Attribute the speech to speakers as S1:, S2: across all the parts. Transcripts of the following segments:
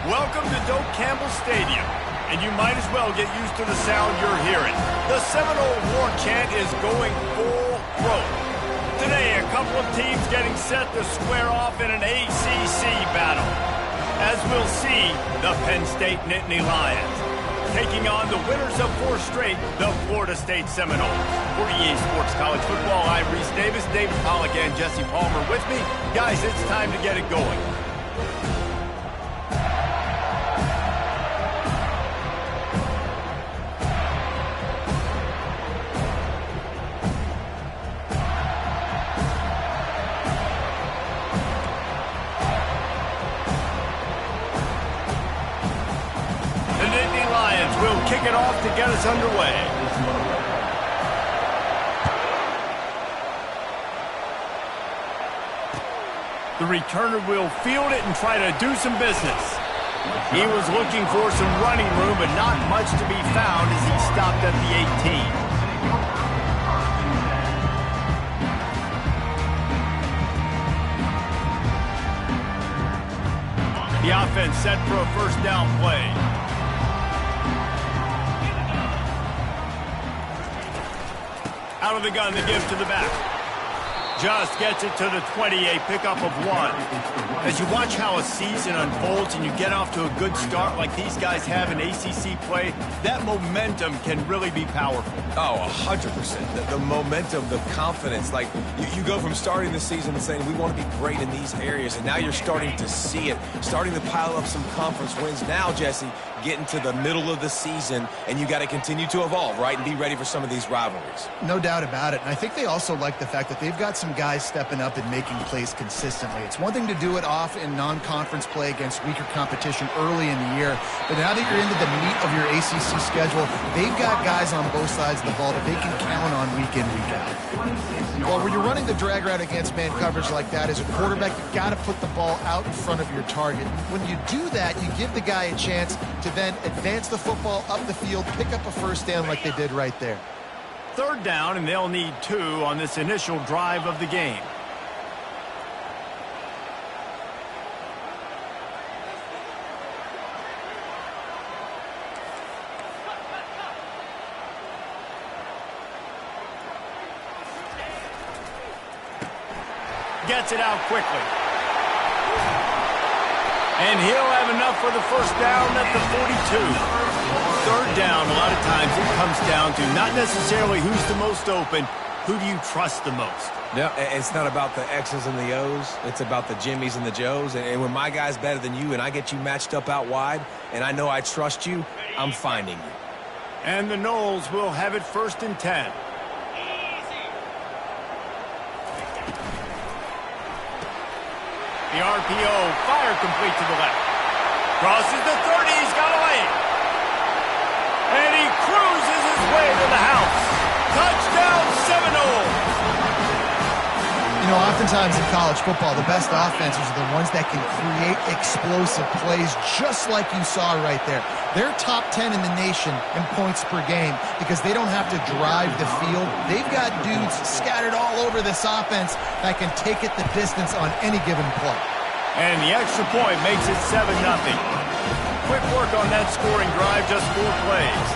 S1: Welcome to Doak Campbell Stadium, and you might as well get used to the sound you're hearing. The Seminole war chant is going full throat. Today, a couple of teams getting set to square off in an ACC battle. As we'll see, the Penn State Nittany Lions taking on the winners of 4 straight, the Florida State Seminoles. For EA Sports College Football, I'm Reese Davis, David Pollack, and Jesse Palmer with me. Guys, it's time to get it going. Kick it off to get us underway. The returner will field it and try to do some business. He was looking for some running room, but not much to be found as he stopped at the 18. The offense set for a first down play. Out of the gun to give to the back. Just gets it to the 20, a pickup of 1. As you watch how a season unfolds and you get off to a good start like these guys have in ACC play, that momentum can really be powerful.
S2: Oh, 100%. The momentum, the confidence. Like, you go from starting the season and saying, we want to be great in these areas, and now you're starting to see it, starting to pile up some conference wins. Now, Jesse, getting to the middle of the season, and you got to continue to evolve, right, and be ready for some of these rivalries.
S3: No doubt about it. And I think they also like the fact that they've got some guys stepping up and making plays consistently. It's one thing to do it off in non-conference play against weaker competition early in the year, but now that you're into the meat of your ACC schedule, they've got guys on both sides of the ball that they can count on week in, week out. Well, when you're running the drag route against man coverage like that, as a quarterback, you've got to put the ball out in front of your target. When you do that, you give the guy a chance to then advance the football up the field, pick up a first down like they did right there.
S1: 3rd down, and they'll need 2 on this initial drive of the game. Gets it out quickly. And he'll have enough for the first down at the 42. 3rd down, a lot of times it comes down to not necessarily who's the most open, who do you trust the most?
S2: Yeah, it's not about the X's and the O's. It's about the Jimmies and the Joes. And when my guy's better than you and I get you matched up out wide and I know I trust you, I'm finding you.
S1: And the Noles will have it 1st and 10. The RPO, fire complete to the left. Crosses the 30, he's got a lane. And he cruises his way to the house. Touchdown, Seminoles!
S3: You know, oftentimes in college football, the best offenses are the ones that can create explosive plays just like you saw right there. They're top 10 in the nation in points per game because they don't have to drive the field. They've got dudes scattered all over this offense that can take it the distance on any given play.
S1: And the extra point makes it 7-0. Quick work on that scoring drive, just 4 plays.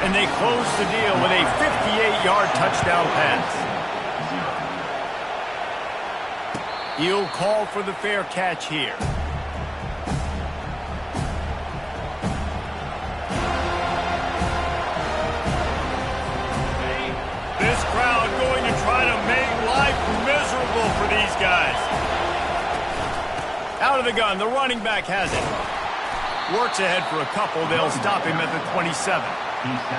S1: And they close the deal with a 58-yard touchdown pass. He'll call for the fair catch here. This crowd going to try to make life miserable for these guys. Out of the gun, the running back has it. Works ahead for a couple. They'll stop him at the 27.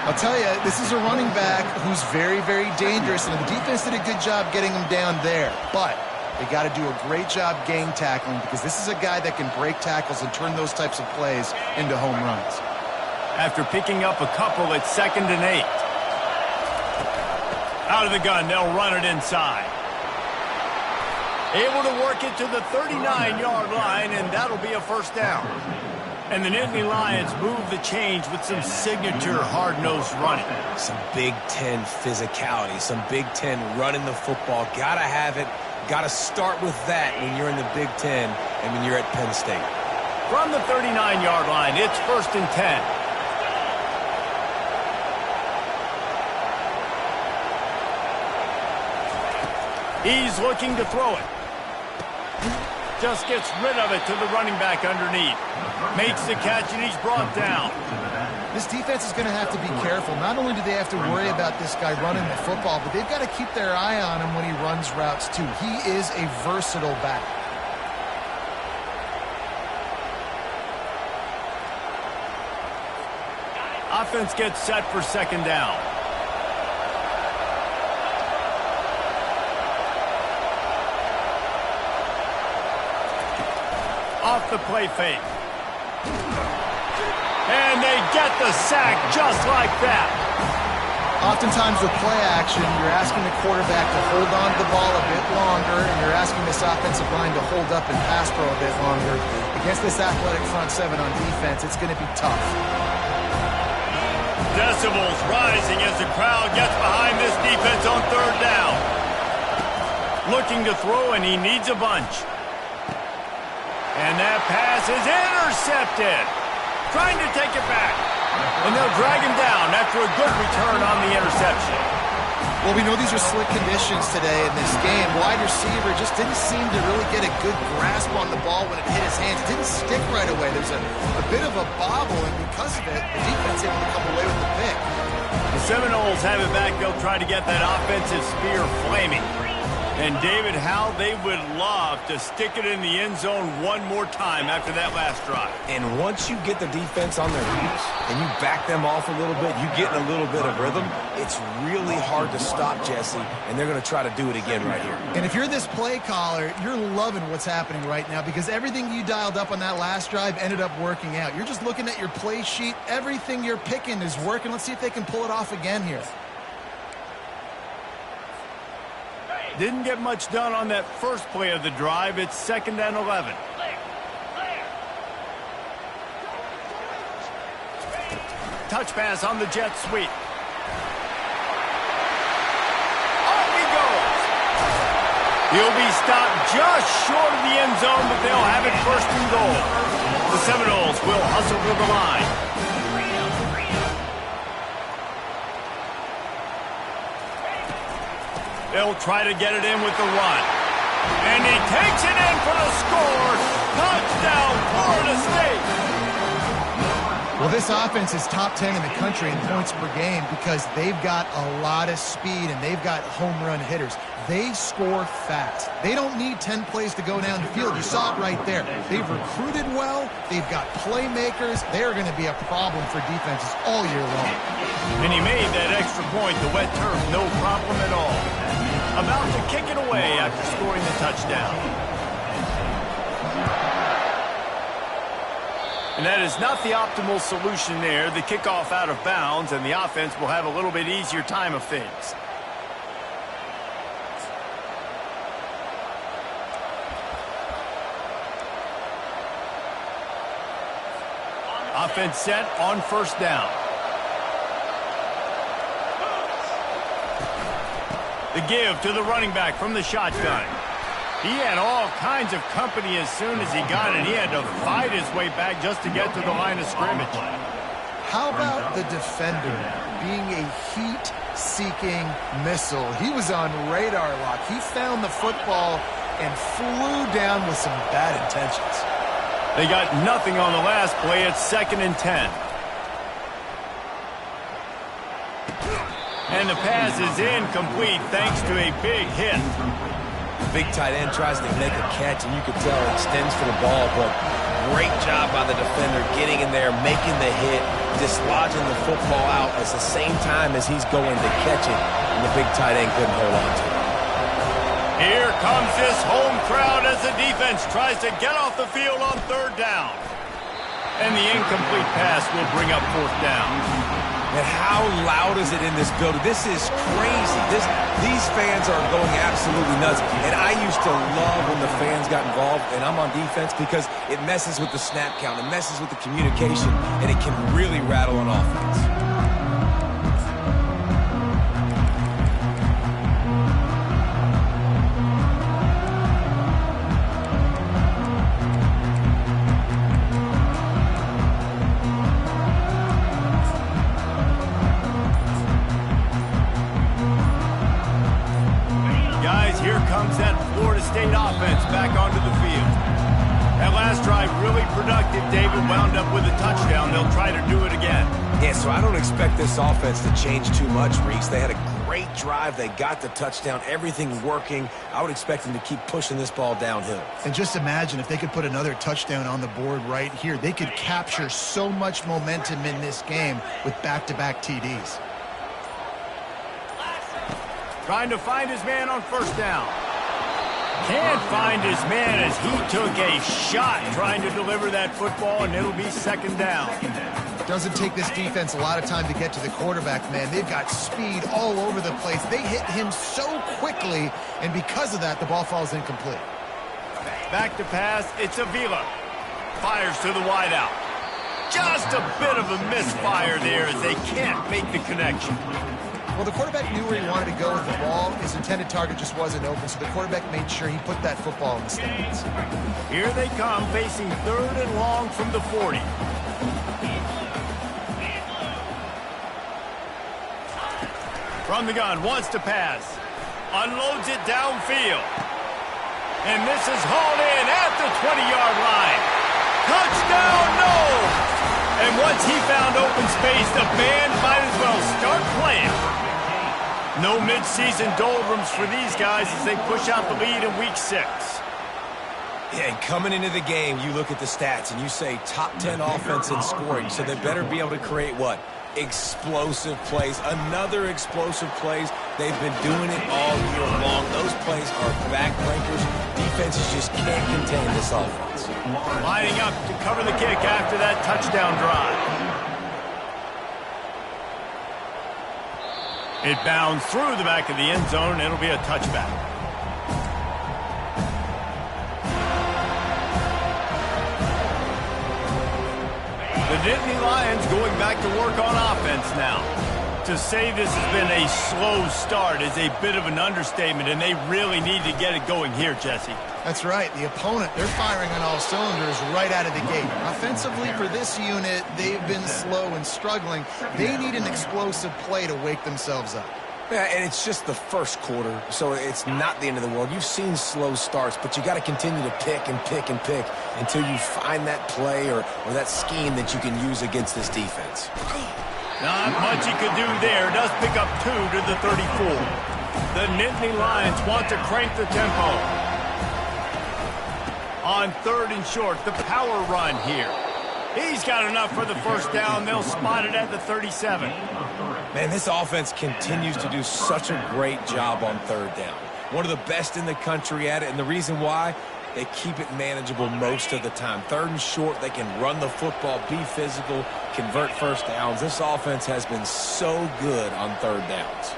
S3: I'll tell you, this is a running back who's very, very dangerous, and the defense did a good job getting him down there. But they got to do a great job gang tackling because this is a guy that can break tackles and turn those types of plays into home runs.
S1: After picking up a couple, it's 2nd and 8. Out of the gun, they'll run it inside. Able to work it to the 39-yard line, and that'll be a first down. And the Nittany Lions move the change with some signature hard-nosed running.
S2: Some Big Ten physicality, some Big Ten running the football. Got to have it. Got to start with that when you're in the Big Ten and when you're at Penn State.
S1: From the 39-yard line, it's 1st and 10. He's looking to throw it. Just gets rid of it to the running back underneath. Makes the catch, and he's brought down.
S3: This defense is going to have to be careful. Not only do they have to worry about this guy running the football, but they've got to keep their eye on him when he runs routes, too. He is a versatile back.
S1: Offense gets set for 2nd down. Off the play fake. And they get the sack just like that.
S3: Oftentimes with play action, you're asking the quarterback to hold on to the ball a bit longer, and you're asking this offensive line to hold up and pass pro a bit longer. Against this athletic front seven on defense, it's going to be tough.
S1: Decibels rising as the crowd gets behind this defense on 3rd down. Looking to throw, and he needs a bunch. And that pass is intercepted. Trying to take it back. And they'll drag him down after a good return on the interception.
S3: Well, we know these are slick conditions today in this game. Wide receiver just didn't seem to really get a good grasp on the ball when it hit his hands. It didn't stick right away. There's a bit of a bobble, and because of it, the defense able to come away with the pick.
S1: The Seminoles have it back. They'll try to get that offensive spear flaming. And, David, how they would love to stick it in the end zone one more time after that last drive.
S2: And once you get the defense on their heels and you back them off a little bit, you get in a little bit of rhythm, it's really hard to stop, Jesse, and they're going to try to do it again right here.
S3: And if you're this play caller, you're loving what's happening right now because everything you dialed up on that last drive ended up working out. You're just looking at your play sheet. Everything you're picking is working. Let's see if they can pull it off again here.
S1: Didn't get much done on that first play of the drive. It's 2nd and 11. Touch pass on the jet sweep. Off he goes. He'll be stopped just short of the end zone, but they'll have it 1st and goal. The Seminoles will hustle to the line. They'll try to get it in with the run. And he takes it in for the score. Touchdown, Florida State.
S3: Well, this offense is top 10 in the country in points per game because they've got a lot of speed and they've got home run hitters. They score fast. They don't need 10 plays to go down the field. You saw it right there. They've recruited well. They've got playmakers. They're going to be a problem for defenses all year long.
S1: And he made that extra point, the wet turf, no problem at all. About to kick it away after scoring the touchdown. And that is not the optimal solution there. The kickoff out of bounds, and the offense will have a little bit easier time of things. Offense set on 1st down. The give to the running back from the shotgun. He had all kinds of company as soon as he got it. He had to fight his way back just to get to the line of scrimmage.
S3: How about the defender being a heat-seeking missile? He was on radar lock. He found the football and flew down with some bad intentions.
S1: They got nothing on the last play. It's 2nd and 10. And the pass is incomplete thanks to a big hit.
S2: Big tight end tries to make a catch, and you could tell it extends for the ball, but great job by the defender getting in there, making the hit, dislodging the football out at the same time as he's going to catch it, and the big tight end couldn't hold on to it.
S1: Here comes this home crowd as the defense tries to get off the field on 3rd down. And the incomplete pass will bring up 4th down.
S2: And how loud is it in this building? This is crazy. These fans are going absolutely nuts. And I used to love when the fans got involved, and I'm on defense because it messes with the snap count. It messes with the communication, and it can really rattle on offense.
S1: David wound up with a touchdown. They'll try to do it again.
S2: Yeah, so I don't expect this offense to change too much, Reese. They had a great drive. They got the touchdown. Everything working. I would expect them to keep pushing this ball downhill.
S3: And just imagine if they could put another touchdown on the board right here. They could capture so much momentum in this game with back-to-back TDs.
S1: Trying to find his man on first down. Can't find his man as he took a shot trying to deliver that football, and it'll be second down.
S3: Doesn't take this defense a lot of time to get to the quarterback, man. They've got speed all over the place. They hit him so quickly, and because of that, the ball falls incomplete.
S1: Back to pass, it's Avila. Fires to the wideout. Just a bit of a misfire there as they can't make the connection.
S3: Well, the quarterback knew where he wanted to go with the ball. His intended target just wasn't open, so the quarterback made sure he put that football in the stands.
S1: Here they come, facing third and long from the 40. From the gun, wants to pass. Unloads it downfield. And this is hauled in at the 20-yard line. Touchdown, no! And once he found open space, the band might as well start playing. No mid-season doldrums for these guys as they push out the lead in week 6.
S2: Yeah, and coming into the game, you look at the stats and you say top 10 offense in scoring, so they better be able to create what? Explosive plays. Another explosive plays. They've been doing it all year long. Those plays are backbreakers. Defenses just can't contain this offense.
S1: Lining up to cover the kick after that touchdown drive. It bounds through the back of the end zone, and it'll be a touchback. The Nittany Lions going back to work on offense now. To say this has been a slow start is a bit of an understatement, and they really need to get it going here, Jesse.
S3: That's right. The opponent, they're firing on all cylinders right out of the gate. Offensively, for this unit, they've been slow and struggling. They need an explosive play to wake themselves up.
S2: Yeah, and it's just the first quarter, so it's not the end of the world. You've seen slow starts, but you got to continue to pick and pick and pick until you find that play or that scheme that you can use against this defense.
S1: Not much he could do there. Does pick up 2 to the 34. The Nittany Lions want to crank the tempo. On third and short, the power run here. He's got enough for the first down. They'll spot it at the 37.
S2: Man, this offense continues to do such a great job on third down. One of the best in the country at it, and the reason why, they keep it manageable most of the time. Third and short, they can run the football, be physical, convert first downs. This offense has been so good on third downs.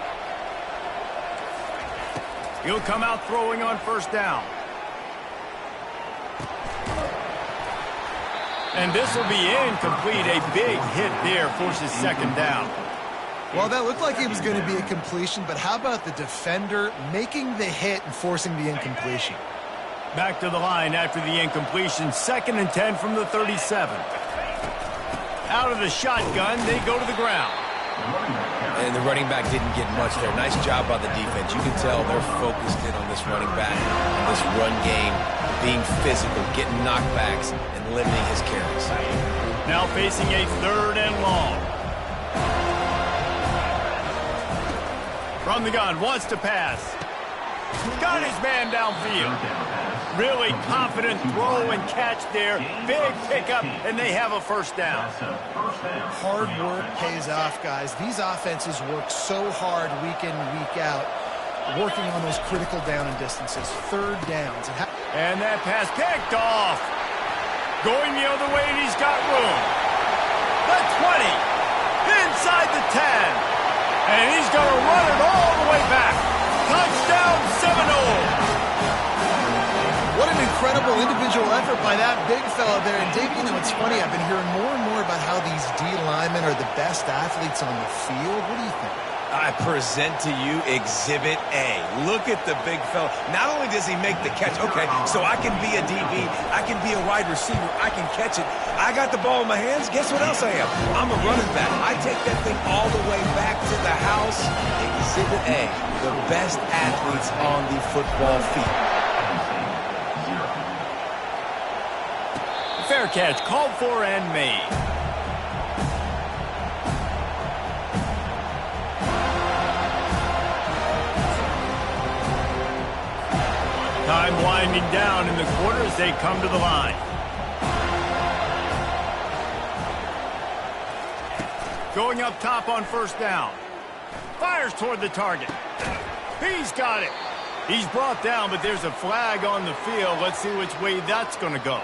S1: He'll come out throwing on first down. And this will be incomplete. A big hit there forces second down.
S3: Well, that looked like it was going to be a completion, but how about the defender making the hit and forcing the incompletion?
S1: Back to the line after the incompletion. 2nd and 10 from the 37. Out of the shotgun, they go to the ground.
S2: And the running back didn't get much there. Nice job by the defense. You can tell they're focused in on this running back, on this run game, being physical, getting knockbacks, and limiting his carries.
S1: Now facing a 3rd and long. From the gun, wants to pass. Got his man downfield. Really confident throw and catch there. Big pickup, and they have a first down.
S3: Hard work pays off, guys. These offenses work so hard week in, week out, working on those critical down and distances, third downs.
S1: And that pass picked off. Going the other way, and he's got room. The 20. Inside the 10. And he's going to run it all the way back. Touchdown, Seminole.
S3: What an incredible individual effort by that big fella there. And, Dave, you know, it's funny. I've been hearing more and more about how these D linemen are the best athletes on the field. What do you think?
S2: I present to you Exhibit A. Look at the big fella. Not only does he make the catch, okay, so I can be a DB, I can be a wide receiver, I can catch it. I got the ball in my hands. Guess what else I am? I'm a running back. I take that thing all the way back to the house. Exhibit A, the best athletes on the football field.
S1: fair catch called for and made. Time winding down in the quarter as they come to the line. Going up top on first down. Fires toward the target. He's got it. He's brought down, but there's a flag on the field. Let's see which way that's going to go.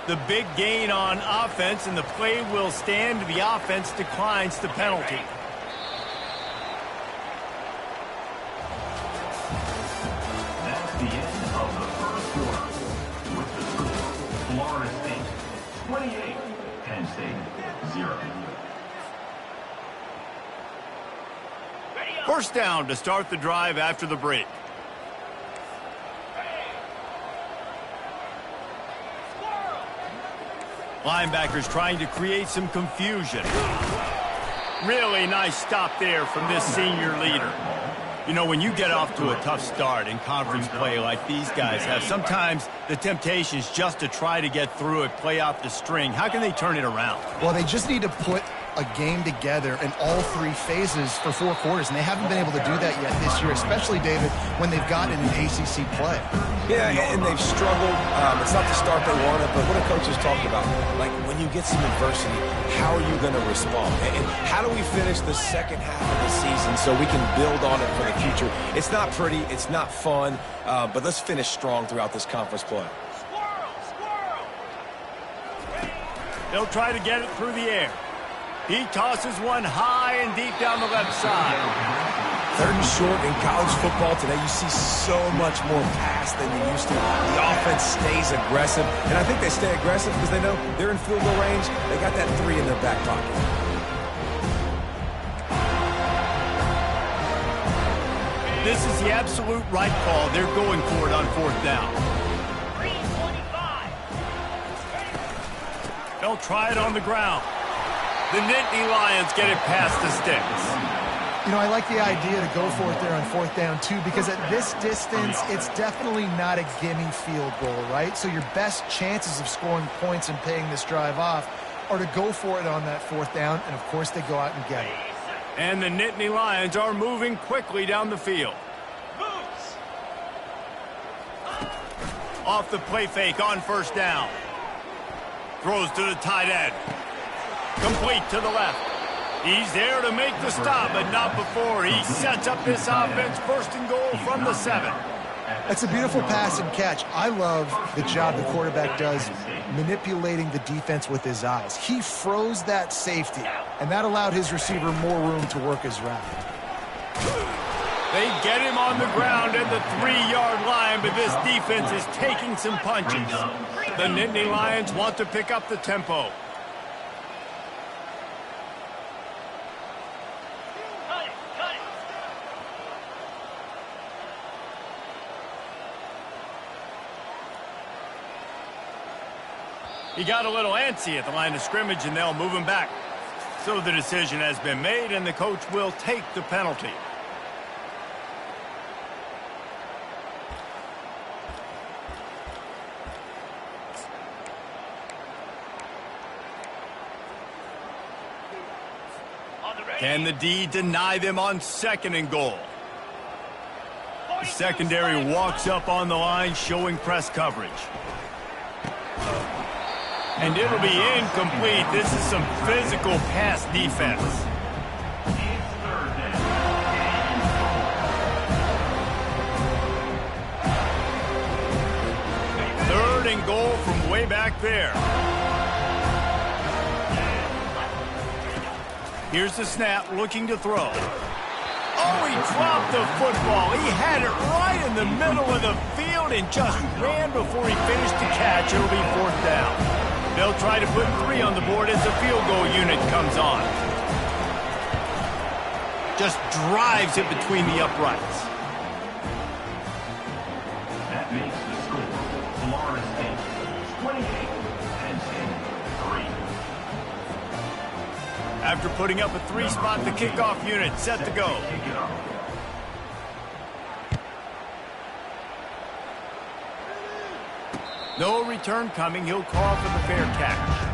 S1: The big gain on offense, and the play will stand. The offense declines the penalty.
S4: That's the end of the first quarter. With the score, Florida State 28, Penn State 0.
S1: First down to start the drive after the break. Linebackers trying to create some confusion. Really nice stop there from this senior leader. You know, when you get off to a tough start in conference play like these guys have, sometimes the temptation is just to try to get through it, play out the string. How can they turn it around?
S3: Well, they just need to put a game together in all three phases for 4 quarters, and they haven't been able to do that yet this year, especially, David, when they've gotten an ACC play.
S2: Yeah, and they've struggled. It's not the start they wanted, but what a coach has talked about, like when you get some adversity, how are you going to respond? And how do we finish the second half of the season so we can build on it for the future? It's not pretty, it's not fun, but let's finish strong throughout this conference play.
S1: They'll try to get it through the air. He tosses one high and deep down the left side.
S2: 3rd and short in college football today, you see so much more pass than you used to. The offense stays aggressive, and I think they stay aggressive because they know they're in field goal range. They got that 3 in their back pocket.
S1: This is the absolute right call. They're going for it on 4th down. They'll try it on the ground. The Nittany Lions get it past the sticks.
S3: You know, I like the idea to go for it there on 4th down, too, because at this distance, it's definitely not a gimme field goal, right? So your best chances of scoring points and paying this drive off are to go for it on that 4th down, and, of course, they go out and get it.
S1: And the Nittany Lions are moving quickly down the field. Off the play fake on 1st down. Throws to the tight end. Complete to the left. He's there to make the stop, but not before. He sets up this offense 1st and goal from the 7.
S3: That's a beautiful pass and catch. I love the job the quarterback does manipulating the defense with his eyes. He froze that safety, and that allowed his receiver more room to work his route.
S1: They get him on the ground at the 3-yard line, but this defense is taking some punches. The Nittany Lions want to pick up the tempo. He got a little antsy at the line of scrimmage, and they'll move him back. So the decision has been made, and the coach will take the penalty. Can the D deny them on 2nd and goal? The secondary walks up on the line, showing press coverage. And it'll be incomplete. This is some physical pass defense. 3rd and goal from way back there. Here's the snap, looking to throw. Oh, he dropped the football. He had it right in the middle of the field and just ran before he finished the catch. It'll be 4th down. They'll try to put 3 on the board as the field goal unit comes on. Just drives it between the uprights.
S4: That makes the score Florida State 28, Penn State 3.
S1: After putting up a 3 spot, the kickoff unit set to go. No return coming. He'll call for the fair catch.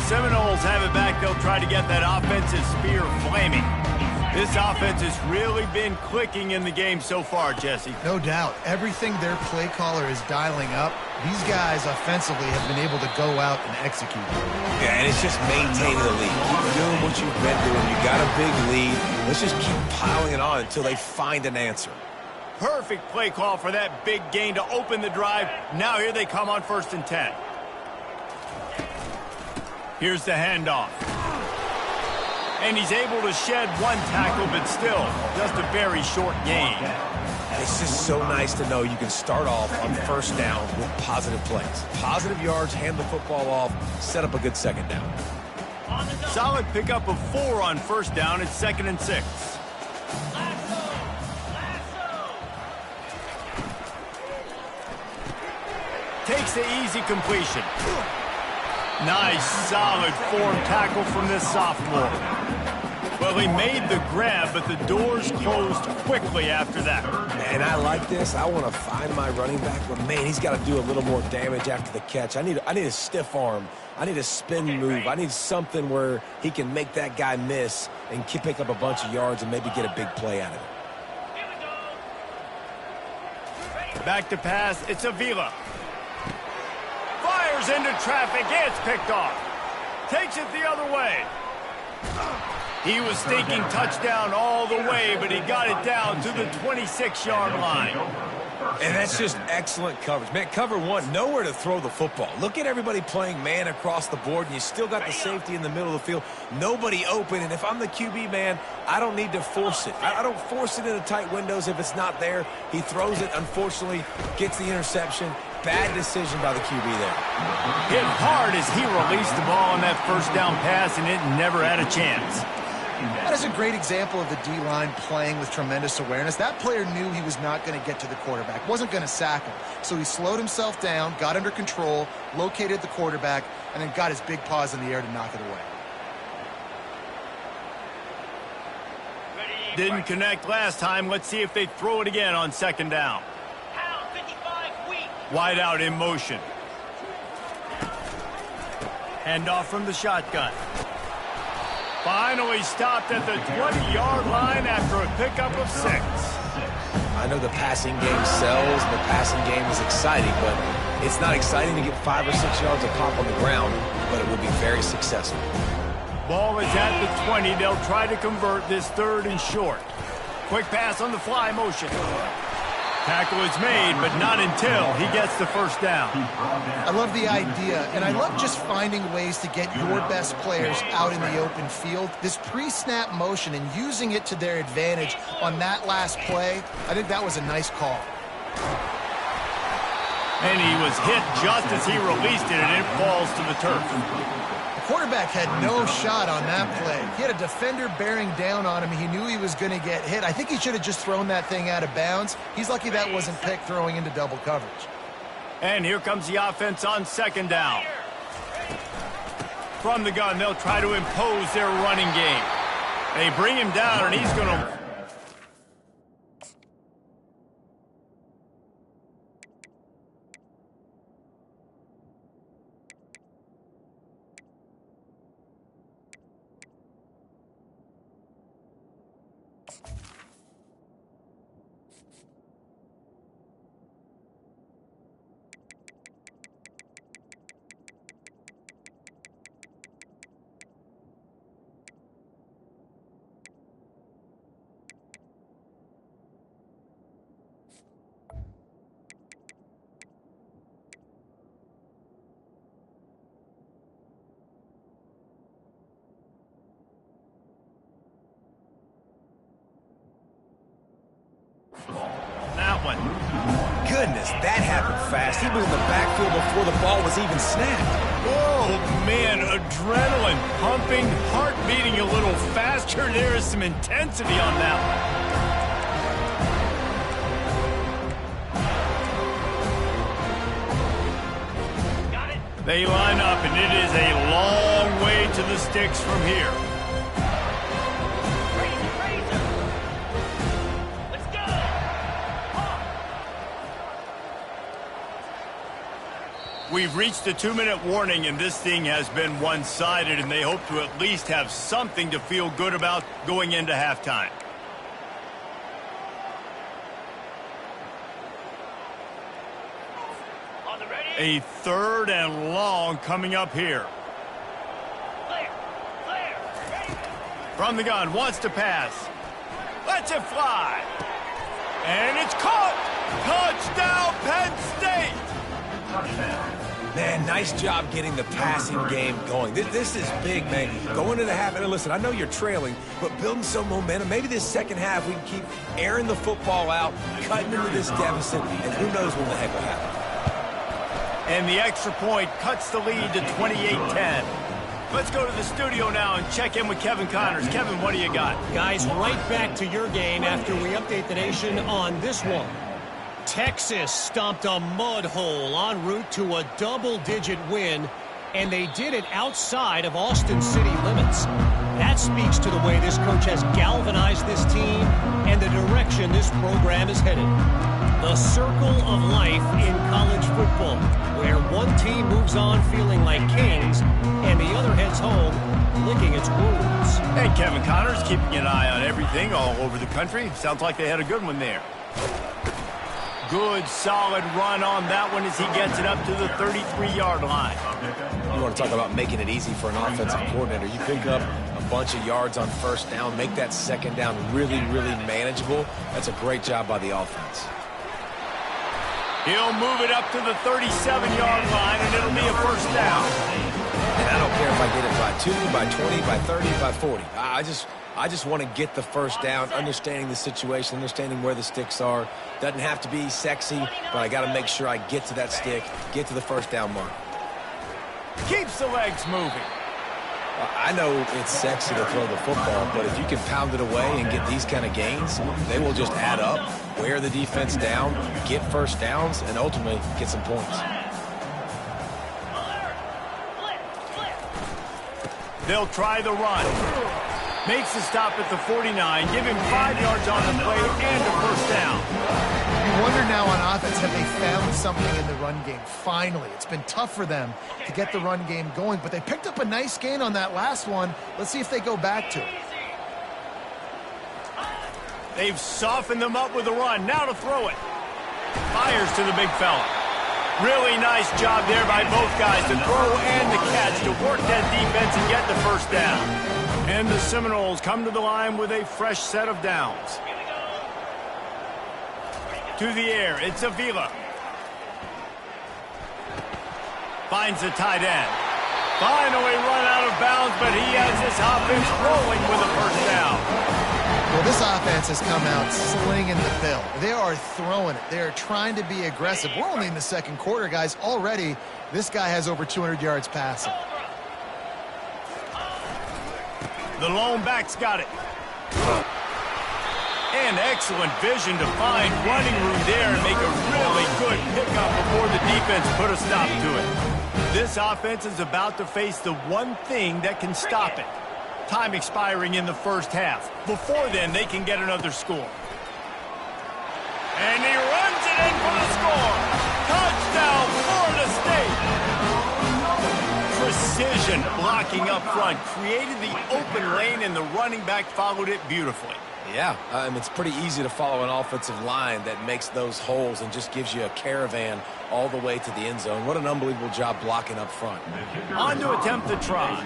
S1: Seminoles have it back. They'll try to get that offensive spear flaming. This offense has really been clicking in the game so far, Jesse.
S3: No doubt. Everything their play caller is dialing up, these guys offensively have been able to go out and execute.
S2: Yeah, and it's just maintaining the lead. Keep doing what you've been doing. You got a big lead. Let's just keep piling it on until they find an answer.
S1: Perfect play call for that big gain to open the drive. Now here they come on 1st and 10. Here's the handoff. And he's able to shed one tackle, but still just a very short gain.
S2: It's just so nice to know you can start off on 1st down with positive plays. Positive yards, hand the football off, set up a good 2nd down.
S1: Solid pickup of 4 on 1st down. It's 2nd and 6. Takes the easy completion. Nice, solid form tackle from this sophomore. Well, he made the grab, but the doors closed quickly after that.
S2: And I like this. I want to find my running back, but, man, he's got to do a little more damage after the catch. I need a stiff arm. I need a spin move. I need something where he can make that guy miss and pick up a bunch of yards and maybe get a big play out of it.
S1: Back to pass. It's Avila. Fires into traffic. It's picked off. Takes it the other way. He was thinking touchdown all the way, but he got it down to the 26-yard line.
S2: And that's just excellent coverage. Man, cover 1, nowhere to throw the football. Look at everybody playing man across the board, and you still got the safety in the middle of the field. Nobody open, and if I'm the QB, man, I don't need to force it. I don't force it into tight windows if it's not there. He throws it, unfortunately, gets the interception. Bad decision by the QB there.
S1: Hit hard as he released the ball on that 1st down pass, and it never had a chance.
S3: That is a great example of the D-line playing with tremendous awareness. That player knew he was not going to get to the quarterback, wasn't going to sack him. So he slowed himself down, got under control, located the quarterback, and then got his big paws in the air to knock it away.
S1: Didn't connect last time. Let's see if they throw it again on 2nd down. Wide out in motion. Handoff from the shotgun. Finally stopped at the 20-yard line after a pickup of 6.
S2: I know the passing game sells, the passing game is exciting, but it's not exciting to get 5 or 6 yards of pop on the ground, but it will be very successful.
S1: Ball is at the 20. They'll try to convert this 3rd and short. Quick pass on the fly motion. Tackle is made, but not until he gets the 1st down.
S3: I love the idea, and I love just finding ways to get your best players out in the open field. This pre-snap motion and using it to their advantage on that last play, I think that was a nice call.
S1: And he was hit just as he released it, and it falls to the turf.
S3: The quarterback had no shot on that play. He had a defender bearing down on him. He knew he was going to get hit. I think he should have just thrown that thing out of bounds. He's lucky that wasn't picked throwing into double coverage.
S1: And here comes the offense on 2nd down. From the gun, they'll try to impose their running game. They bring him down, and he's going to... That one.
S2: Goodness, that happened fast. He was in the backfield before the ball was even snapped.
S1: Oh, man, adrenaline pumping, heart beating a little faster. There is some intensity on that one. They line up, and it is a long way to the sticks from here.
S5: Let's go!
S1: We've reached the 2-minute warning, and this thing has been one-sided, and they hope to at least have something to feel good about going into halftime. A 3rd and long coming up here. From the gun, wants to pass. Lets it fly. And it's caught. Touchdown, Penn State.
S2: Man, nice job getting the passing game going. This is big, man. Going into the half, and listen, I know you're trailing, but building some momentum. Maybe this second half we can keep airing the football out, cutting into this deficit, and who knows when the heck will happen.
S1: And the extra point cuts the lead to 28-10. Let's go to the studio now and check in with Kevin Connors. Kevin, what do you got?
S6: Guys, right back to your game after we update the nation on this one. Texas stomped a mud hole en route to a double-digit win, and they did it outside of Austin city limits. That speaks to the way this coach has galvanized this team and the direction this program is headed. The circle of life in college football, where one team moves on feeling like kings and the other heads home licking its wounds.
S1: Hey, Kevin Connors, keeping an eye on everything all over the country. Sounds like they had a good one there. Good, solid run on that one as he gets it up to the 33-yard line.
S2: You want to talk about making it easy for an offensive coordinator. You pick up a bunch of yards on first down, make that second down really, really manageable. That's a great job by the offense.
S1: He'll move it up to the 37-yard line, and it'll be a first down.
S2: And I don't care if I get it by 2, by 20, by 30, by 40. I just want to get the first down, understanding the situation, understanding where the sticks are. Doesn't have to be sexy, but I got to make sure I get to that stick, get to the first down mark.
S1: Keeps the legs moving.
S2: I know it's sexy to throw the football, but if you can pound it away and get these kind of gains, they will just add up, wear the defense down, get first downs, and ultimately get some points.
S1: They'll try the run. Makes the stop at the 49, give him 5 yards on the play and a first down.
S3: You wonder now on offense, have they found something in the run game? Finally, it's been tough for them to get the run game going, but they picked up a nice gain on that last one. Let's see if they go back to it.
S1: They've softened them up with the run. Now to throw it. Fires to the big fella. Really nice job there by both guys to throw and the catch to work that defense and get the first down. And the Seminoles come to the line with a fresh set of downs. To the air, it's Avila. Finds the tight end. Finally run out of bounds, but he has this offense rolling with a first down.
S3: Well, this offense has come out slinging the bill. They are throwing it. They are trying to be aggressive. We're only in the second quarter, guys. Already, this guy has over 200 yards passing.
S1: The lone back's got it. And excellent vision to find running room there and make a really good pickup before the defense put a stop to it. This offense is about to face the one thing that can stop it. Time expiring in the first half. Before then, they can get another score. And he runs it in for the score. Touchdown, Florida State. Precision blocking up front created the open lane, and the running back followed it beautifully.
S2: Yeah, it's pretty easy to follow an offensive line that makes those holes and just gives you a caravan all the way to the end zone. What an unbelievable job blocking up front.
S1: On to attempt the try.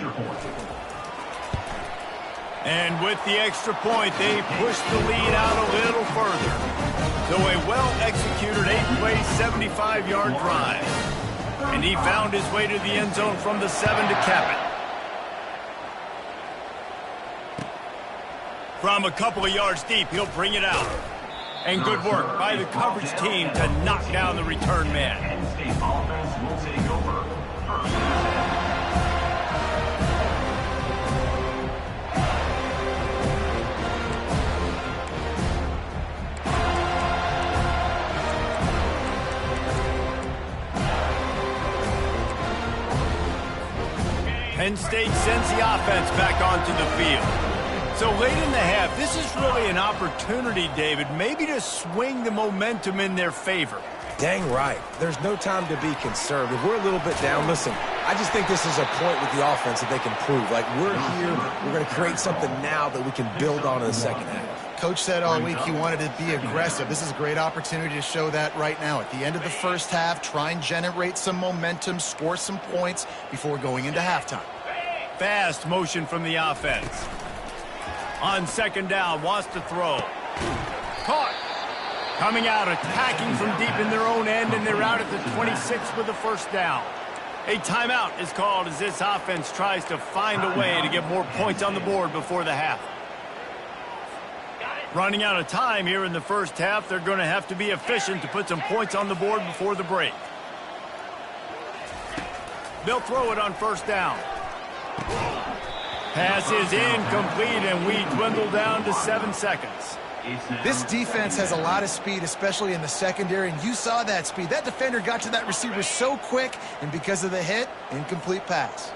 S1: And with the extra point, they push the lead out a little further. So a well-executed 8-play, 75-yard drive. And he found his way to the end zone from the 7 to cap it. From a couple of yards deep, he'll bring it out. And good work by the coverage team to knock down the return man.
S4: Penn State offense will take over first.
S1: Penn State sends the offense back onto the field. So late in the half, this is really an opportunity, David, maybe to swing the momentum in their favor.
S2: Dang right. There's no time to be conservative. We're a little bit down. Listen, I just think this is a point with the offense that they can prove. Like, we're here, we're going to create something now that we can build on in the second half.
S3: Coach said all week he wanted to be aggressive. This is a great opportunity to show that right now. At the end of the first half, try and generate some momentum, score some points before going into halftime.
S1: Fast motion from the offense. On second down, wants to throw. Caught. Coming out, attacking from deep in their own end, and they're out at the 26 with the first down. A timeout is called as this offense tries to find a way to get more points on the board before the half. Running out of time here in the first half, they're going to have to be efficient to put some points on the board before the break. They'll throw it on first down. Pass is incomplete, and we dwindle down to 7 seconds.
S3: This defense has a lot of speed, especially in the secondary, and you saw that speed. That defender got to that receiver so quick, and because of the hit, incomplete pass.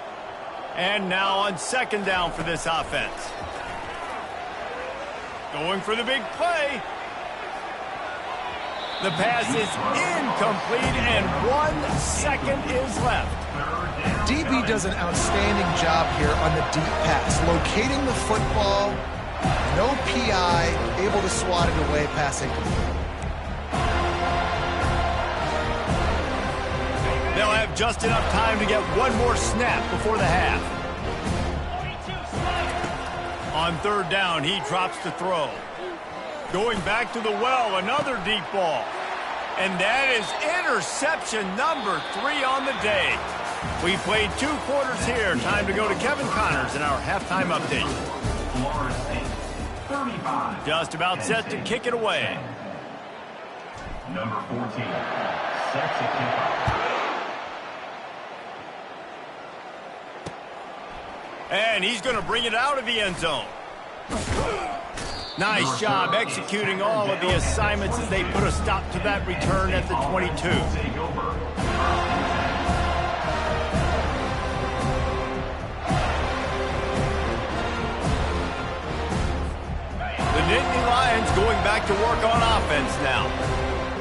S1: And now on second down for this offense. Going for the big play. The pass is incomplete, and 1 second is left.
S3: DB does an outstanding job here on the deep pass, locating the football. No PI, able to swat it away, passing.
S1: They'll have just enough time to get one more snap before the half. On third down, he drops to throw. Going back to the well, another deep ball. And that is interception number 3 on the day. We played 2 quarters here. Time to go to Kevin Connors in our halftime update. Just about set to kick it away.
S4: Number 14, set to kick off.
S1: And he's going to bring it out of the end zone. Nice job executing all of the assignments as they put a stop to that return at the 22. The Nittany Lions going back to work on offense now.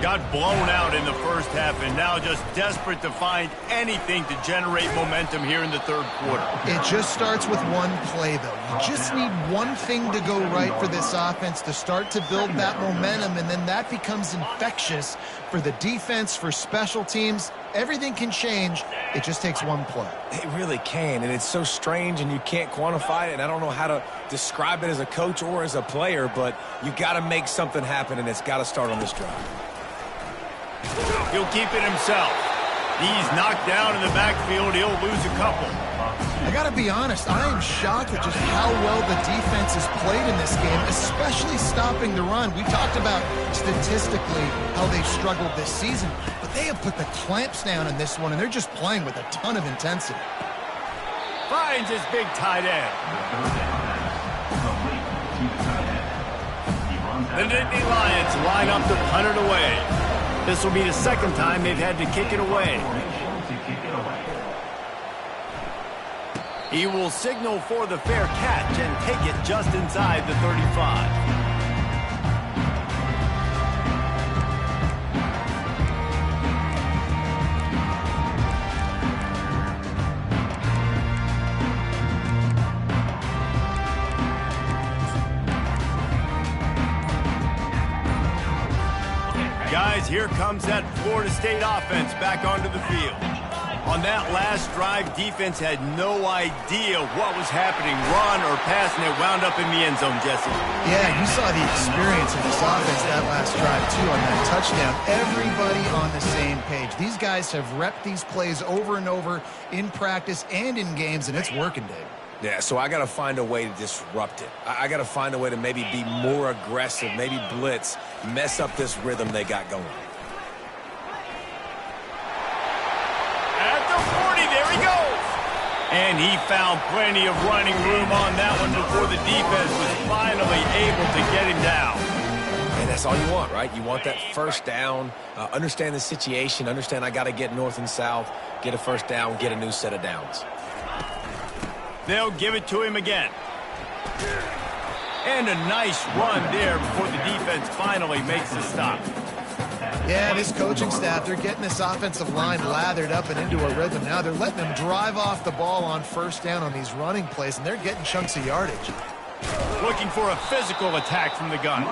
S1: Got blown out in the first half and now just desperate to find anything to generate momentum here in the third quarter.
S3: It just starts with one play, though. You just need one thing to go right for this offense to start to build that momentum, and then that becomes infectious for the defense, for special teams. Everything can change. It just takes one play.
S2: It really can, and it's so strange, and you can't quantify it, and I don't know how to describe it as a coach or as a player, but you got to make something happen, and it's got to start on this drive.
S1: He'll keep it himself. He's knocked down in the backfield. He'll lose a couple.
S3: I got to be honest, I am shocked at just how well the defense has played in this game, especially stopping the run. We talked about statistically how they've struggled this season, but they have put the clamps down in this one, and they're just playing with a ton of intensity.
S1: Finds his big tight end. The Nittany Lions line up to punt it away. This will be the second time they've had to kick it away. He will signal for the fair catch and take it just inside the 35. Guys, here comes that Florida State offense back onto the field. On that last drive, defense had no idea what was happening, run or pass, and it wound up in the end zone, Jesse.
S3: Yeah, you saw the experience of this offense that last drive, too, on that touchdown. Everybody on the same page. These guys have repped these plays over and over in practice and in games, and it's working, Dave.
S2: Yeah, so I got to find a way to disrupt it. I got to find a way to maybe be more aggressive, maybe blitz, mess up this rhythm they got going.
S1: At the 40, there he goes. And he found plenty of running room on that one before the defense was finally able to get him down.
S2: And that's all you want, right? You want that first down, understand the situation, understand I got to get north and south, get a first down, get a new set of downs.
S1: They'll give it to him again. And a nice run there before the defense finally makes the stop.
S3: Yeah, this coaching staff, they're getting this offensive line lathered up and into a rhythm. Now they're letting them drive off the ball on first down on these running plays, and they're getting chunks of yardage.
S1: Looking for a physical attack from the gun.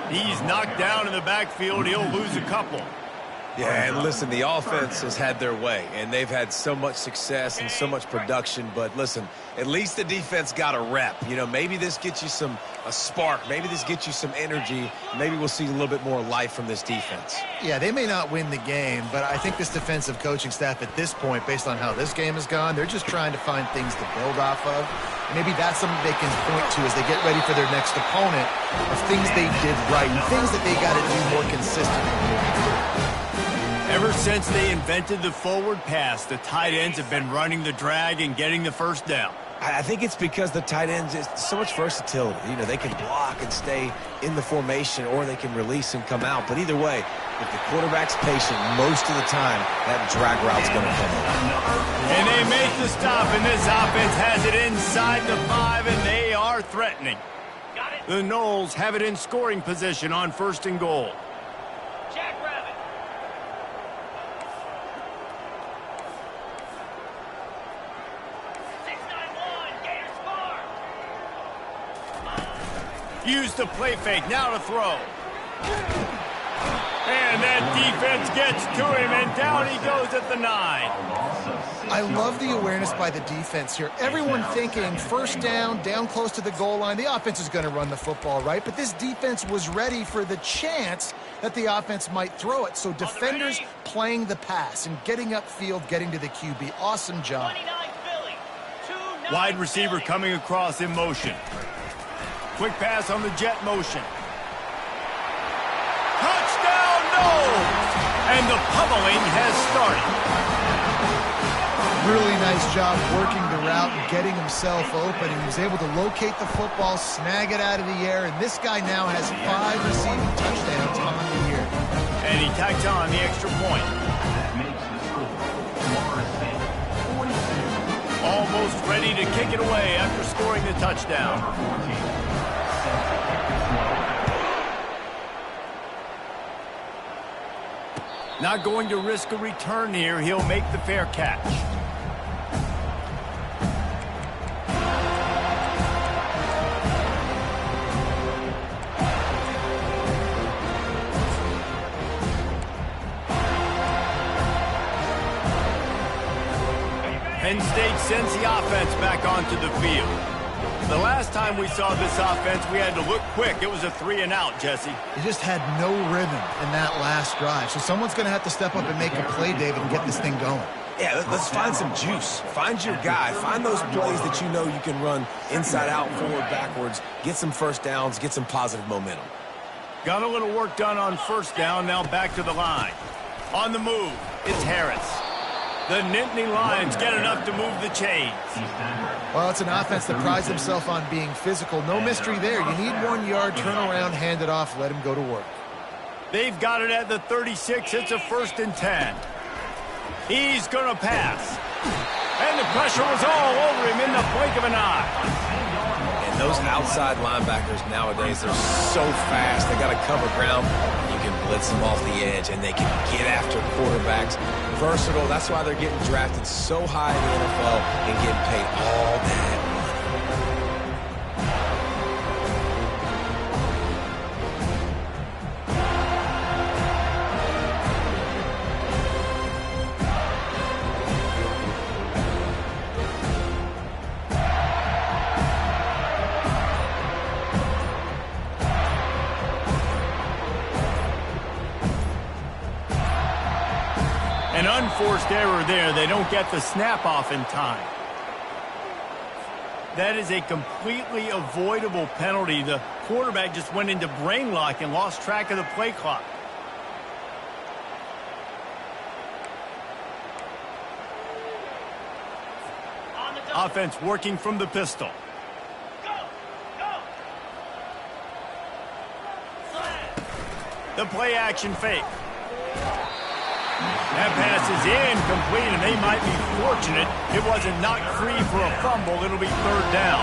S1: He's knocked down in the backfield. He'll lose a couple.
S2: Yeah, and listen, the offense has had their way, and they've had so much success and so much production. But listen, at least the defense got a rep. You know, maybe this gets you a spark. Maybe this gets you some energy. Maybe we'll see a little bit more life from this defense.
S3: Yeah, they may not win the game, but I think this defensive coaching staff at this point, based on how this game has gone, they're just trying to find things to build off of. Maybe that's something they can point to as they get ready for their next opponent of things they did right and things that they got to do more consistently.
S1: Ever since they invented the forward pass, the tight ends have been running the drag and getting the first down.
S2: I think it's because the tight ends is so much versatility. You know, they can block and stay in the formation, or they can release and come out. But either way, if the quarterback's patient, most of the time, that drag route's going to come in.
S1: And they make the stop, and this offense has it inside the 5, and they are threatening. The Noles have it in scoring position on 1st and goal. Use the play fake, now to throw. And that defense gets to him, and down he goes at the 9.
S3: I love the awareness by the defense here. Everyone thinking first down close to the goal line. The offense is going to run the football, right? But this defense was ready for the chance that the offense might throw it. So defenders playing the pass and getting upfield, getting to the QB. Awesome job.
S1: Wide receiver coming across in motion. Quick pass on the jet motion. Touchdown, no! And the pummeling has started.
S3: Really nice job working the route and getting himself open. And he was able to locate the football, snag it out of the air, and this guy now has 5 receiving touchdowns on the year.
S1: And he tacks on the extra point.
S4: That makes the score Florida State 42.
S1: Almost ready to kick it away after scoring the touchdown.
S4: Number 14.
S1: Not going to risk a return here. He'll make the fair catch. Penn State sends the offense back onto the field. The last time we saw this offense, we had to look quick. It was a 3-and-out, Jesse.
S3: He just had no rhythm in that last drive. So someone's going to have to step up and make a play, David, and get this thing going.
S2: Yeah, let's find some juice. Find your guy. Find those plays that you know you can run inside out, forward, backwards. Get some first downs. Get some positive momentum.
S1: Got a little work done on first down. Now back to the line. On the move, it's Harris. The Nittany Lions get enough to move the chains.
S3: Well, it's an offense that prides themselves on being physical. No mystery there. You need 1 yard, turn around, hand it off, let him go to work.
S1: They've got it at the 36. It's a 1st and 10. He's going to pass. And the pressure was all over him in the blink of an eye.
S2: And those outside linebackers nowadays, they're so fast. They got to cover ground. You can blitz them off the edge, and they can get after quarterbacks. Versatile. That's why they're getting drafted so high in the NFL and getting paid all that money.
S1: An unforced error there. They don't get the snap off in time. That is a completely avoidable penalty. The quarterback just went into brain lock and lost track of the play clock. Offense working from the pistol. The play action fake. That pass is incomplete, and they might be fortunate it wasn't knocked free for a fumble. It'll be third down.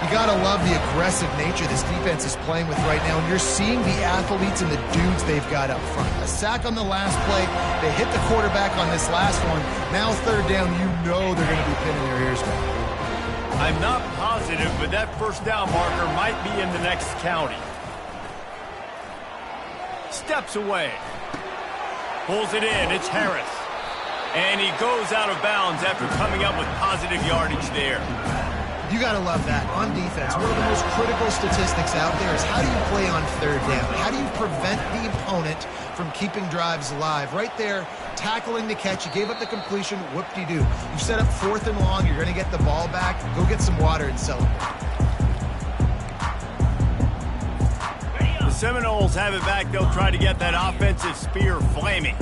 S3: You got to love the aggressive nature this defense is playing with right now, and you're seeing the athletes and the dudes they've got up front. A sack on the last play. They hit the quarterback on this last one. Now third down, you know they're going to be pinning their ears back.
S1: I'm not positive, but that first down marker might be in the next county. Steps away. Pulls it in. It's Harris. And he goes out of bounds after coming up with positive yardage there.
S3: You got to love that. On defense, one of the most critical statistics out there is how do you play on third down? How do you prevent the opponent from keeping drives alive? Right there, tackling the catch. You gave up the completion. Whoop-de-doo. You set up fourth and long. You're going to get the ball back. Go get some water and celebrate.
S1: The Seminoles have it back. They'll try to get that offensive spear flaming.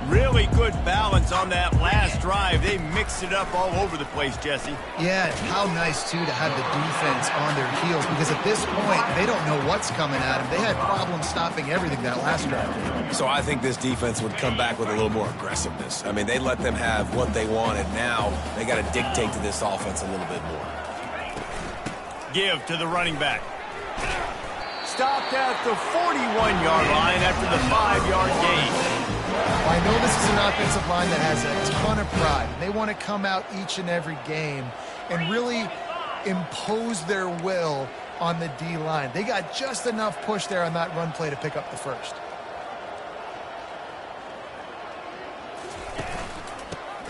S1: Really good balance on that last drive. They mixed it up all over the place, Jesse.
S3: Yeah, how nice, too, to have the defense on their heels, because at this point, they don't know what's coming at them. They had problems stopping everything that last drive.
S2: So I think this defense would come back with a little more aggressiveness. I mean, they let them have what they wanted. Now they got to dictate to this offense a little bit more.
S1: Give to the running back. Stopped at the 41-yard line after the 5-yard gain.
S3: Well, I know this is an offensive line that has a ton of pride. They want to come out each and every game and really impose their will on the D-line. They got just enough push there on that run play to pick up the first.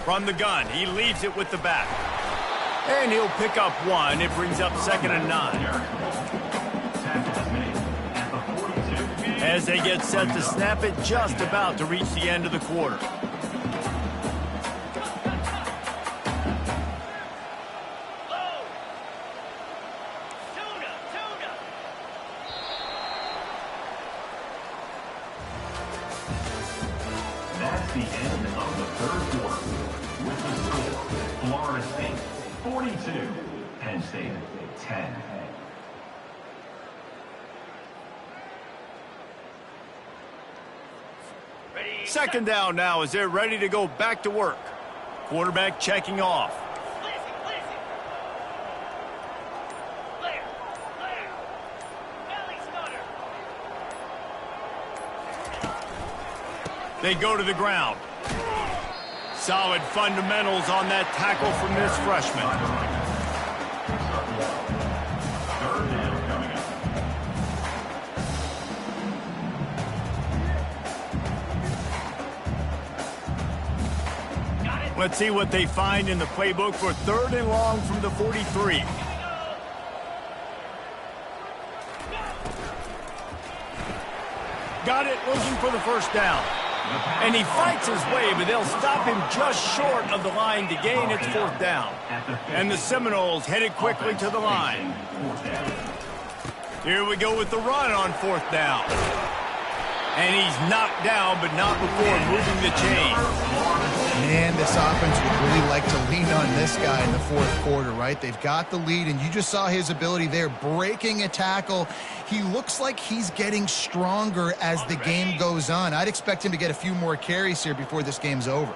S1: From the gun, he leaves it with the back. And he'll pick up one. It brings up 2nd and 9. As they get set to snap it, just about to reach the end of the quarter.
S4: That's the end of the third quarter. With the score, Florida State 42, Penn State 10.
S1: Second down now as they're ready to go back to work. Quarterback checking off. They go to the ground. Solid fundamentals on that tackle from this freshman.
S4: Third down coming up.
S1: Let's see what they find in the playbook for 3rd and long from the 43. Got it, looking for the first down. And he fights his way, but they'll stop him just short of the line to gain its 4th down. And the Seminoles headed quickly to the line. Here we go with the run on 4th down. And he's knocked down, but not before moving the chain.
S3: Man, this offense would really like to lean on this guy in the fourth quarter, right? They've got the lead, and you just saw his ability there, breaking a tackle. He looks like he's getting stronger as the game goes on. I'd expect him to get a few more carries here before this game's over.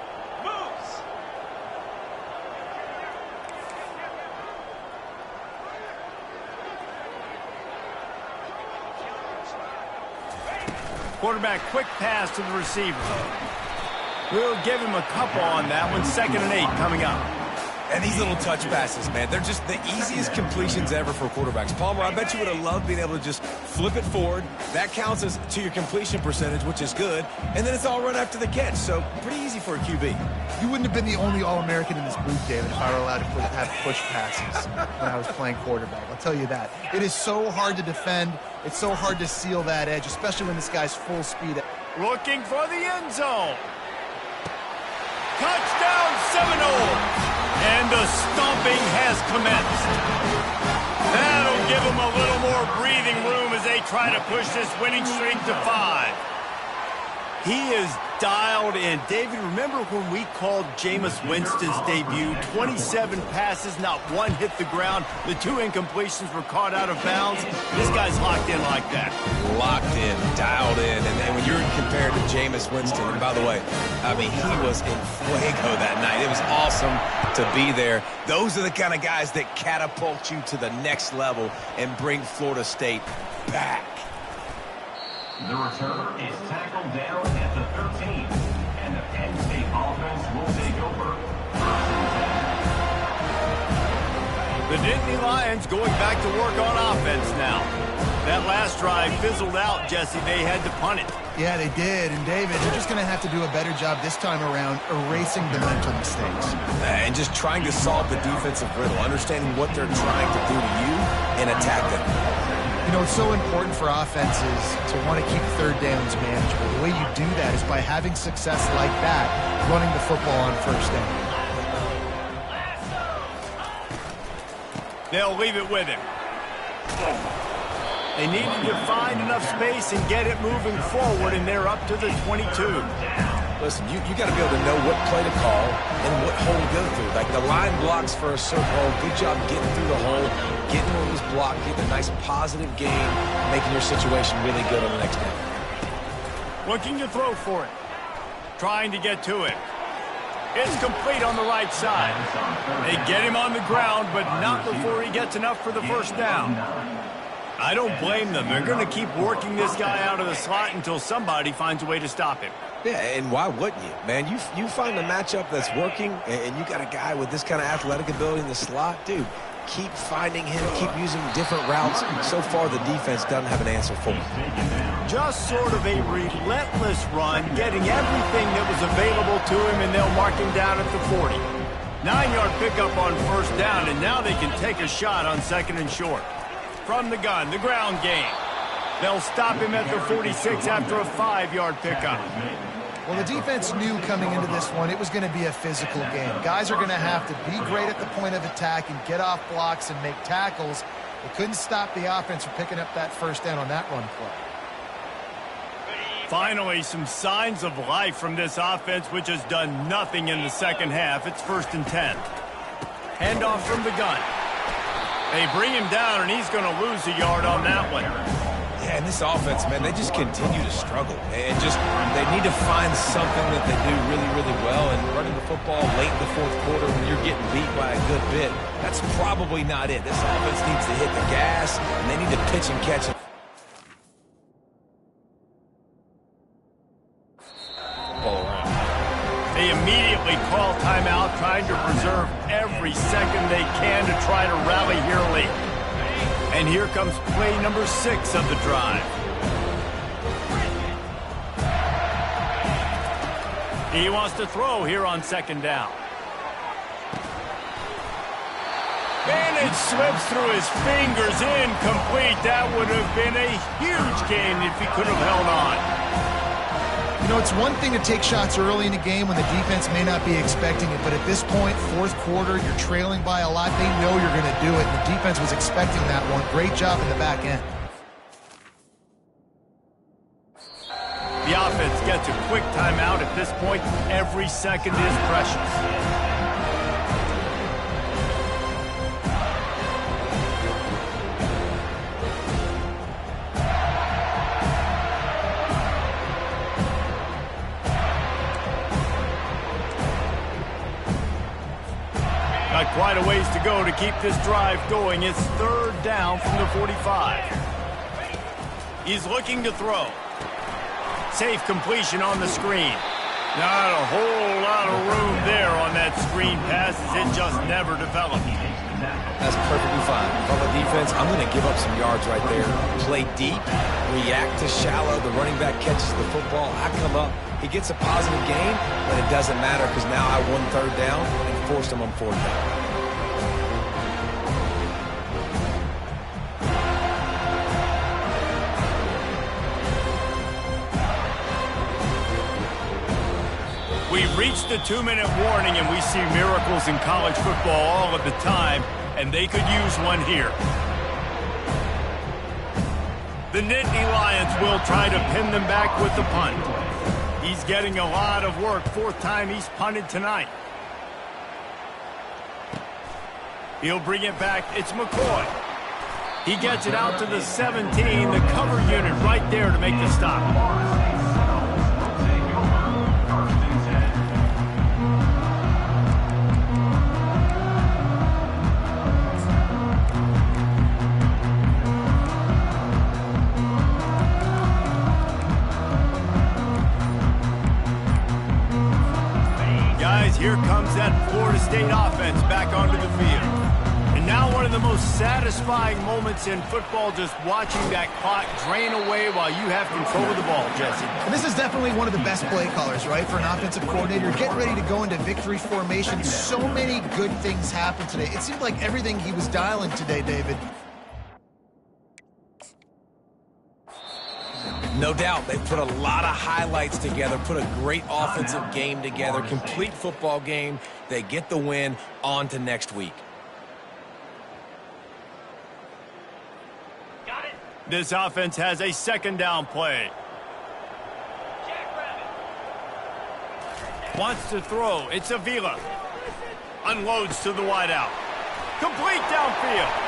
S1: Quarterback, quick pass to the receiver. We'll give him a couple on that one. 2nd and 8 coming up.
S2: And these little touch passes, man, they're just the easiest completions ever for quarterbacks. Palmer, I bet you would have loved being able to just flip it forward. That counts as to your completion percentage, which is good. And then it's all run after the catch, so pretty easy for a QB.
S3: You wouldn't have been the only All-American in this booth, David, if I were allowed to have push passes when I was playing quarterback. I'll tell you that. It is so hard to defend. It's so hard to seal that edge, especially when this guy's full speed.
S1: Looking for the end zone. Touchdown Seminoles! And the stomping has commenced. That'll give them a little more breathing room as they try to push this winning streak to 5. He is dialed in. David, remember when we called Jameis Winston's debut? 27 passes, not one hit the ground. The 2 incompletions were caught out of bounds. This guy's locked in like that.
S2: Locked in, dialed in. And when you're compared to Jameis Winston, and by the way, I mean, he was in fuego that night. It was awesome to be there. Those are the kind of guys that catapult you to the next level and bring Florida State back.
S4: The returner is tackled down at the 13, and the Penn State offense will take over.
S1: The Nittany Lions going back to work on offense now. That last drive fizzled out, Jesse. They had to punt it.
S3: Yeah, they did. And, David, they're just going to have to do a better job this time around erasing the mental mistakes.
S2: And just trying to solve the defensive riddle, understanding what they're trying to do to you and attack them.
S3: You know, it's so important for offenses to want to keep third downs manageable. The way you do that is by having success like that, running the football on first down.
S1: They'll leave it with him. They needed to find enough space and get it moving forward, and they're up to the 22.
S2: Listen, you got to be able to know what play to call and what hole to go through. Like the line blocks for a certain hole. Good job getting through the hole, getting where it was blocked, getting a nice positive gain, making your situation really good on the next down.
S1: Looking to throw for it. Trying to get to it. It's complete on the right side. They get him on the ground, but not before he gets enough for the first down. I don't blame them. They're going to keep working this guy out of the slot until somebody finds a way to stop him.
S2: Yeah, and why wouldn't you, man? You find a matchup that's working, and you got a guy with this kind of athletic ability in the slot, dude. Keep finding him, keep using different routes. So far, the defense doesn't have an answer for him.
S1: Just sort of a relentless run, getting everything that was available to him, and they'll mark him down at the 40. 9-yard pickup on first down, and now they can take a shot on second and short. From the gun, the ground game. They'll stop him at the 46 after a 5-yard pickup.
S3: Well, the defense knew coming into this one it was going to be a physical game. Guys are going to have to be great at the point of attack and get off blocks and make tackles. They couldn't stop the offense from picking up that first down on that run play.
S1: Finally, some signs of life from this offense, which has done nothing in the second half. It's 1st and 10. Handoff from the gun. They bring him down, and he's going to lose a yard on that one.
S2: Yeah, and this offense, man, they just continue to struggle. And they need to find something that they do really, really well. And running the football late in the fourth quarter when you're getting beat by a good bit, that's probably not it. This offense needs to hit the gas, and they need to pitch and catch it.
S1: They immediately call timeout, trying to preserve every second they can to try to rally here late. And here comes play number 6 of the drive. He wants to throw here on second down. And it slips through his fingers, incomplete. That would have been a huge gain if he could have held on.
S3: You know, it's one thing to take shots early in the game when the defense may not be expecting it, but at this point, fourth quarter, you're trailing by a lot. They know you're going to do it, and the defense was expecting that one. Great job in the back end.
S1: The offense gets a quick timeout. At this point, every second is precious. Got quite a ways to go to keep this drive going. It's 3rd down from the 45. He's looking to throw. Safe completion on the screen. Not a whole lot of room there on that screen pass as it just never developed.
S2: That's perfectly fine. From the defense, I'm going to give up some yards right there. Play deep, react to shallow. The running back catches the football. I come up. He gets a positive gain, but it doesn't matter because now I won 3rd down and forced him on 4th down.
S1: We've reached the 2-minute warning, and we see miracles in college football all of the time, and they could use one here. The Nittany Lions will try to pin them back with the punt. He's getting a lot of work. Fourth time he's punted tonight. He'll bring it back. It's McCoy. He gets it out to the 17. The cover unit right there to make the stop. Guys, here comes that Florida State offense back onto the field. And now one of the most satisfying moments in football, just watching that clock drain away while you have control of the ball, Jesse.
S3: And this is definitely one of the best play callers, right, for an offensive coordinator. Getting ready to go into victory formation. So many good things happened today. It seemed like everything he was dialing today, David.
S2: No doubt, they put a lot of highlights together, put a great offensive game together, complete football game. They get the win. On to next week.
S1: This offense has a second down play. Wants to throw. It's Avila. Unloads to the wideout. Complete downfield.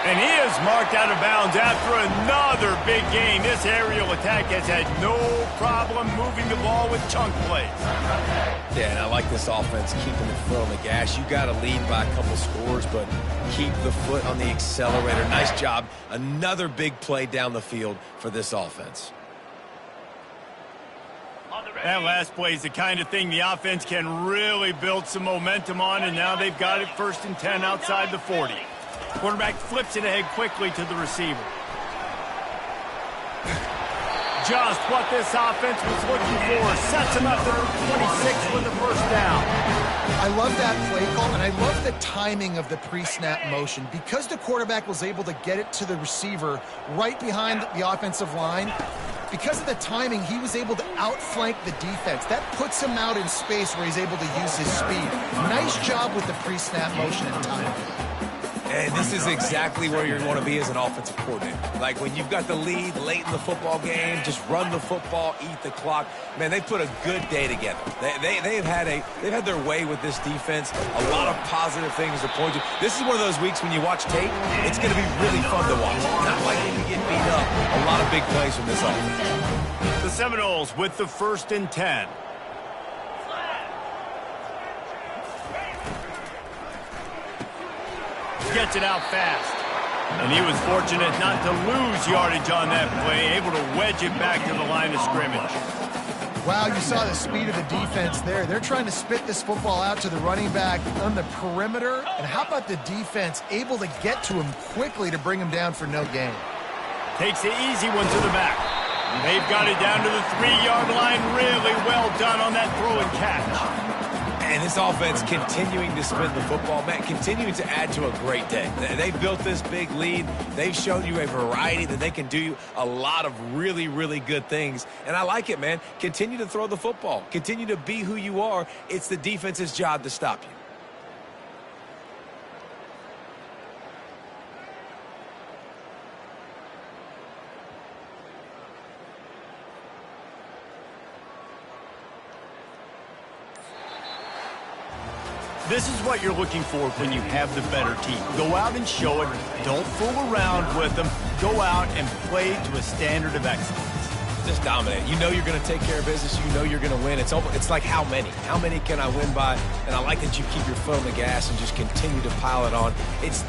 S1: And he is marked out of bounds after another big gain. This aerial attack has had no problem moving the ball with chunk plays.
S2: Yeah, and I like this offense keeping the foot on the gas. You got to lead by a couple scores, but keep the foot on the accelerator. Nice job. Another big play down the field for this offense.
S1: That last play is the kind of thing the offense can really build some momentum on, and now they've got it 1st and 10 outside the 40. Quarterback flips it ahead quickly to the receiver. Just what this offense was looking for. Sets him up to 26 with the first down.
S3: I love that play call, and I love the timing of the pre-snap motion. Because the quarterback was able to get it to the receiver right behind the offensive line, because of the timing, he was able to outflank the defense. That puts him out in space where he's able to use his speed. Nice job with the pre-snap motion and timing.
S2: And this is exactly where you want to be as an offensive coordinator. Like when you've got the lead late in the football game, just run the football, eat the clock. Man, they put a good day together. They've had their way with this defense. A lot of positive things to point to. This is one of those weeks when you watch tape, it's going to be really fun to watch. Not likely to get beat up. A lot of big plays from this offense.
S1: The Seminoles with the 1st and 10. Gets it out fast. And he was fortunate not to lose yardage on that play, able to wedge it back to the line of scrimmage.
S3: Wow, you saw the speed of the defense there. They're trying to spit this football out to the running back on the perimeter. And how about the defense able to get to him quickly to bring him down for no gain?
S1: Takes the easy one to the back. They've got it down to the 3-yard line. Really well done on that throw and catch.
S2: And this offense continuing to spin the football, man, continuing to add to a great day. They've built this big lead. They've shown you a variety that they can do a lot of really, really good things. And I like it, man. Continue to throw the football. Continue to be who you are. It's the defense's job to stop you.
S1: This is what you're looking for when you have the better team. Go out and show it. Don't fool around with them. Go out and play to a standard of excellence.
S2: Just dominate. You know you're going to take care of business. You know you're going to win. It's like how many? How many can I win by? And I like that you keep your foot on the gas and just continue to pile it on. It's